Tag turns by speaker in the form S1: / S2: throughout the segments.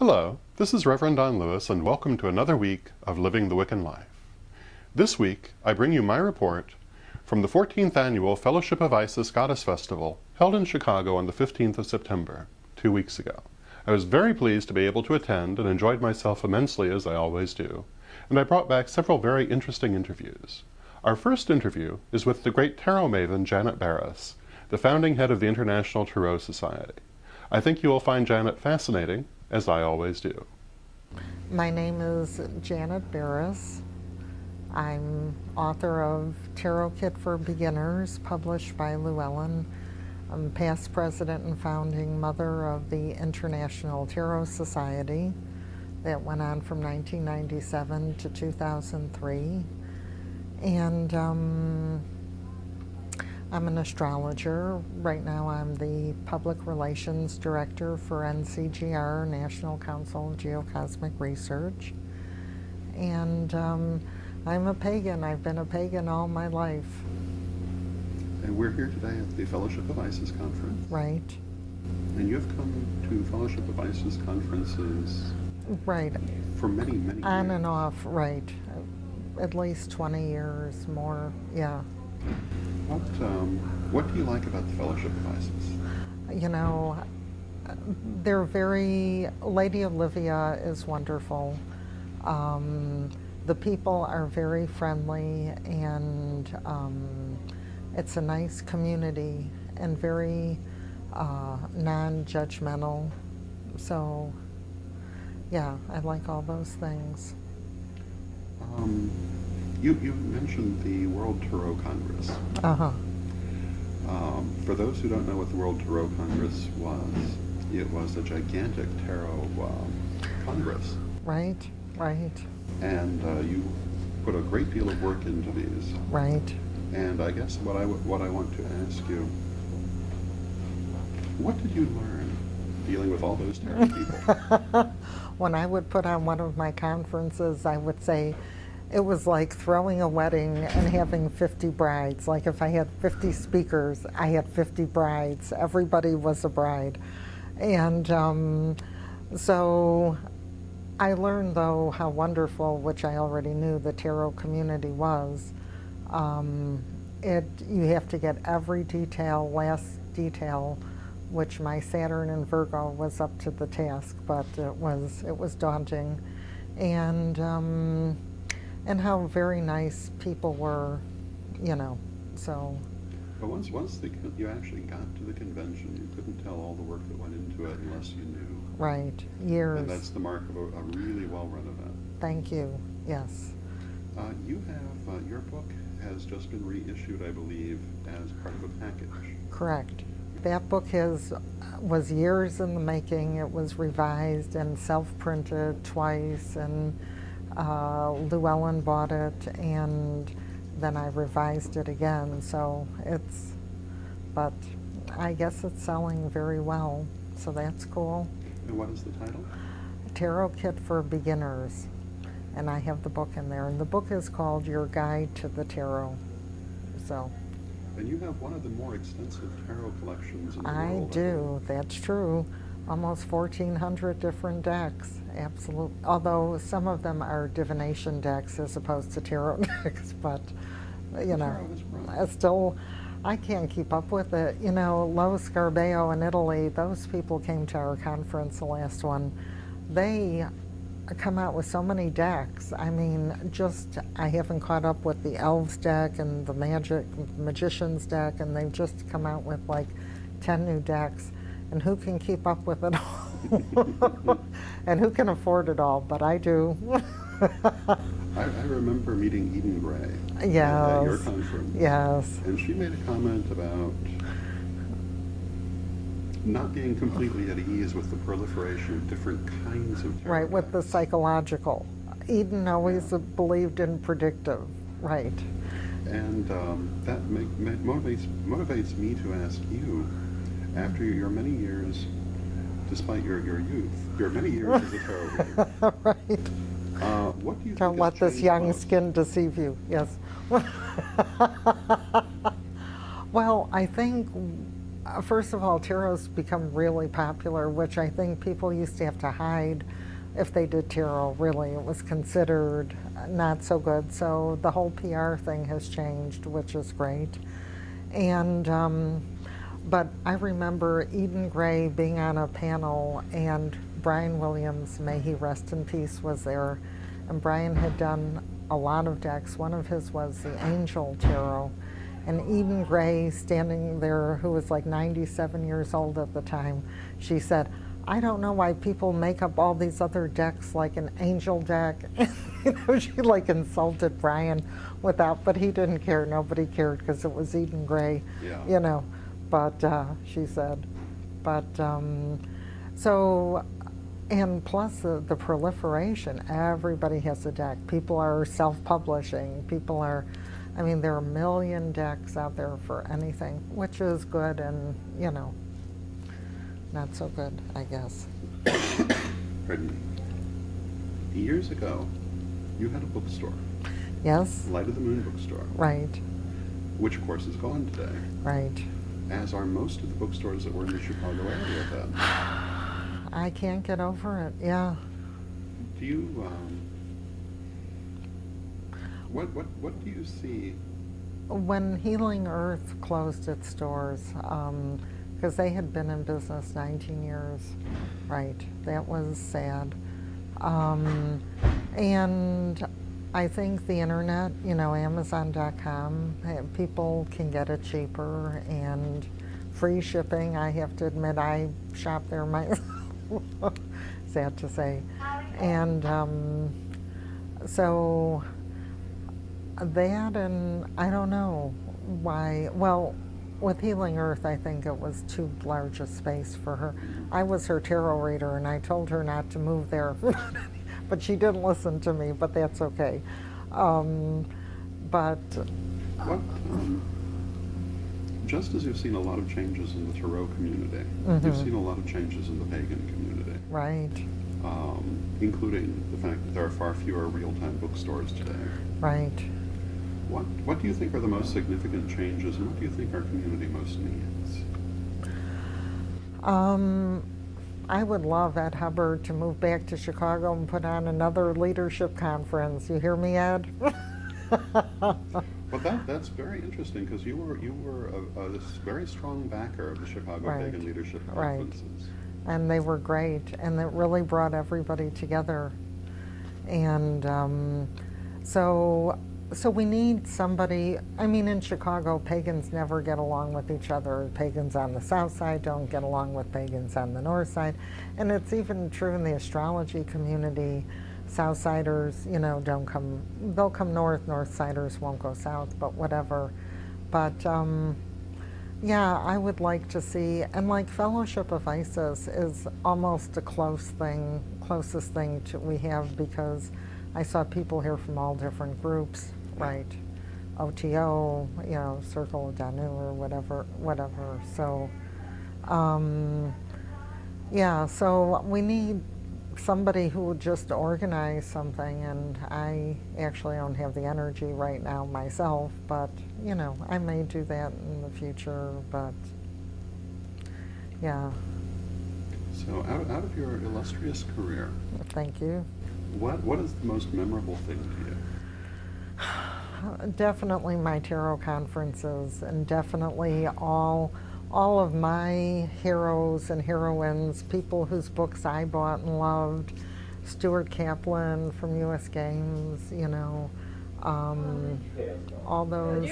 S1: Hello, this is Rev Don Lewis, and welcome to another week of Living the Wiccan Life. This week, I bring you my report from the 14th Annual Fellowship of Isis Goddess Festival, held in Chicago on the 15th of September, 2 weeks ago. I was very pleased to be able to attend and enjoyed myself immensely, as I always do, and I brought back several very interesting interviews. Our first interview is with the great tarot maven Janet Berres, the founding head of the International Tarot Society. I think you will find Janet fascinating, as I always do.
S2: My name is Janet Berres. I'm author of Tarot Kit for Beginners, published by LWL. I'm past president and founding mother of the International Tarot Society that went on from 1997 to 2003. And I'm an astrologer. Right now I'm the Public Relations Director for NCGR, National Council of Geocosmic Research. And I'm a pagan. I've been a pagan all my life.
S1: And we're here today at the Fellowship of Isis conference.
S2: Right.
S1: And you've come to Fellowship of Isis conferences
S2: right.
S1: for many, many years.
S2: On and off, right. At least 20 years, more, yeah.
S1: What do you like about the Fellowship of Isis?
S2: You know, they're very, Lady Olivia is wonderful. The people are very friendly, and it's a nice community and very non-judgmental. So, yeah, I like all those things.
S1: You mentioned the World Tarot Congress.
S2: Uh-huh.
S1: For those who don't know what the World Tarot Congress was, it was a gigantic tarot congress.
S2: Right, right.
S1: And you put a great deal of work into these.
S2: Right.
S1: And I guess what I want to ask you, what did you learn dealing with all those tarot people?
S2: When I would put on one of my conferences, I would say it was like throwing a wedding and having 50 brides. Like if I had 50 speakers, I had 50 brides. Everybody was a bride. And so I learned, though, how wonderful, which I already knew, the tarot community was. You have to get every detail, last detail, which my Saturn in Virgo was up to the task, but it was daunting. And how very nice people were, you know, so.
S1: But once you actually got to the convention, you couldn't tell all the work that went into it unless you knew.
S2: Right, years.
S1: And that's the mark of a really well-run event.
S2: Thank you, yes.
S1: You have, your book has just been reissued, I believe, as part of a package.
S2: Correct. That book was years in the making. It was revised and self-printed twice, and Llewellyn bought it, and then I revised it again. So but I guess it's selling very well, so that's cool.
S1: And what is the title?
S2: Tarot Kit for Beginners, and I have the book in there. And the book is called Your Guide to the Tarot. So.
S1: And you have one of the more extensive tarot collections in the world.
S2: I do, that's true. Almost 1,400 different decks, absolutely. Although some of them are divination decks as opposed to tarot decks, but you know, I can't keep up with it. You know, Lo Scarabeo in Italy, those people came to our conference, the last one. They come out with so many decks. I mean, I haven't caught up with the Elves deck and the Magician's deck, and they've just come out with like 10 new decks. And who can keep up with it all? And who can afford it all? But I do.
S1: I remember meeting Eden Gray at your conference.
S2: Yes.
S1: And she made a comment about not being completely at ease with the proliferation of different kinds of tarot
S2: Right, with the psychological. Eden always believed in predictive, right.
S1: And that motivates me to ask you, after your many years, despite your youth, your many years as a tarot reader,
S2: right.
S1: What do you
S2: Don't
S1: think
S2: let this young
S1: most?
S2: skin deceive you, yes. Well, I think first of all, tarot's become really popular, which I think people used to have to hide if they did tarot. Really, it was considered not so good. So the whole PR thing has changed, which is great. And but I remember Eden Gray being on a panel, and Brian Williams, may he rest in peace, was there. And Brian had done a lot of decks. One of his was the Angel Tarot. And Eden Gray, standing there, who was like 97 years old at the time, she said, I don't know why people make up all these other decks like an angel deck. She like insulted Brian without, but he didn't care. Nobody cared because it was Eden Gray, But she said, but so, and plus the proliferation, everybody has a deck. People are self-publishing. People are, I mean, there are a million decks out there for anything, which is good and, not so good, I guess.
S1: Pardon me. Years ago, you had a bookstore.
S2: Yes.
S1: Light of the Moon bookstore.
S2: Right.
S1: Which, of course, is gone today.
S2: Right.
S1: As are most of the bookstores that were in the Chicago area then.
S2: I can't get over it, yeah.
S1: Do you, what do you see?
S2: When Healing Earth closed its doors, because they had been in business 19 years, right, that was sad. And I think the internet, Amazon.com, people can get it cheaper and free shipping. I have to admit, I shop there myself, sad to say. And so that, and I don't know why, well, with Healing Earth, I think it was too large a space for her. I was her tarot reader, and I told her not to move there. But she didn't listen to me, but that's okay.
S1: Just as you've seen a lot of changes in the tarot community, you've seen a lot of changes in the pagan community.
S2: Right.
S1: Including the fact that there are far fewer real-time bookstores today.
S2: Right.
S1: What do you think are the most significant changes, and what do you think our community most needs?
S2: I would love Ed Hubbard to move back to Chicago and put on another leadership conference. You hear me, Ed?
S1: Well, that's very interesting, because you were this very strong backer of the Chicago Pagan Leadership Conferences.
S2: Right. And they were great, and it really brought everybody together. And so we need somebody. I mean, in Chicago, pagans never get along with each other. Pagans on the south side don't get along with pagans on the north side. And it's even true in the astrology community. Southsiders, don't come, they'll come north, Northsiders won't go south, but whatever. But yeah, I would like to see, and like Fellowship of Isis is almost the closest thing we have, because I saw people here from all different groups, right? OTO, Circle of Danu or whatever. So, yeah, so we need somebody who would just organize something, and I actually don't have the energy right now myself, but, I may do that in the future, but, yeah.
S1: So out of your illustrious career,
S2: thank you.
S1: What is the most memorable thing to you?
S2: Definitely my tarot conferences, and definitely all of my heroes and heroines, people whose books I bought and loved, Stuart Kaplan from U.S. Games, all those,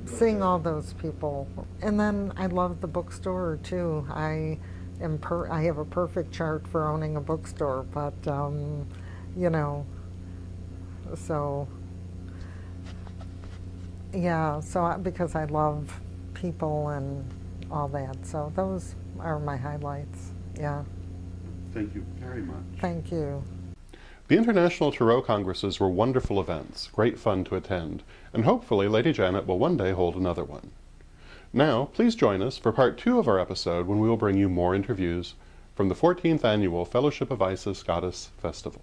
S2: seeing all those people. And then I love the bookstore too. I have a perfect chart for owning a bookstore, but so yeah, because I love people and all that. So those are my highlights, yeah.
S1: Thank you very much.
S2: Thank you.
S1: The International Tarot Congresses were wonderful events, great fun to attend, and hopefully Lady Janet will one day hold another one. Now, please join us for part 2 of our episode, when we will bring you more interviews from the 14th Annual Fellowship of Isis Goddess Festival.